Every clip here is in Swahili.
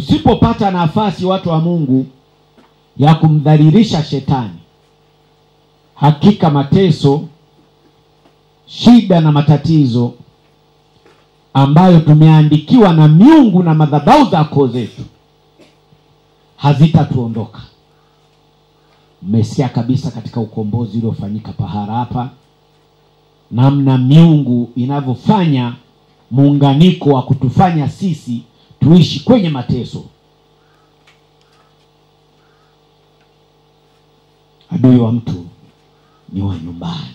tusipopata nafasi watu wa Mungu ya kumdhalilisha shetani, hakika mateso, shida na matatizo ambayo tumeandikiwa na miungu na madhabahu za koo zetu hazitatuondoka. Mmesikia kabisa katika ukombozi uliofanyika pahala hapa, namna miungu inavyofanya muunganiko wa kutufanya sisi tuishi kwenye mateso. Adui wa mtu ni wa nyumbani.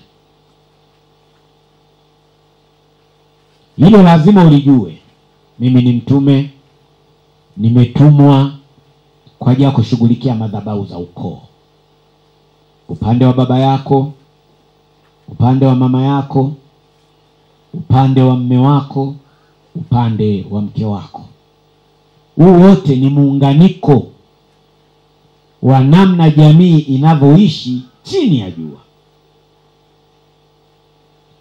Hilo lazima ulijue. Mimi ni mtume, nimetumwa kwa ajili ya kushughulikia madhabahu za ukoo. Upande wa baba yako, upande wa mama yako, upande wa mme wako, upande wa mke wako. Huu wote ni muunganiko wa namna jamii inavyoishi chini ya jua.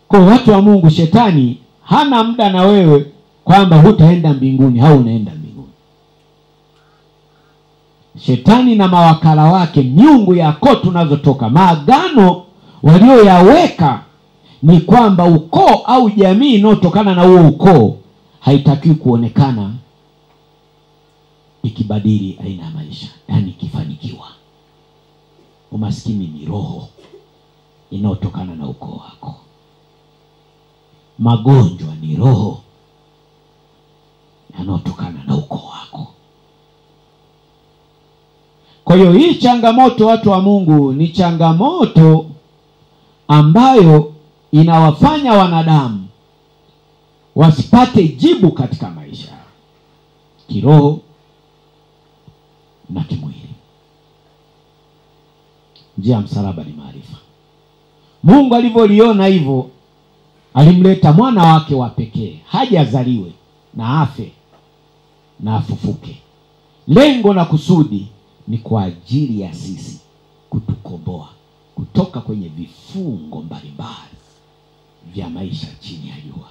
Kwa watu wa Mungu, shetani hana muda na wewe kwamba hutaenda mbinguni au unaenda mbinguni. Shetani na mawakala wake, miungu yako tunazotoka, maagano walioyaweka ni kwamba ukoo au jamii inayotokana na huo ukoo haitakiwi kuonekana ikibadili aina ya maisha, yani ikifanikiwa. Umaskini ni roho inayotokana na ukoo wako. Magonjwa ni roho yanayotokana na ukoo wako. Kwa hiyo hii changamoto, watu wa Mungu, ni changamoto ambayo inawafanya wanadamu wasipate jibu katika maisha yao, kiroho na kimwili. Njia ya msalaba ni maarifa. Mungu alivyoliona hivyo, alimleta mwana wake wa pekee, haja azaliwe na afe na afufuke. Lengo na kusudi ni kwa ajili ya sisi kutukomboa kutoka kwenye vifungo mbalimbali vya maisha chini ya jua.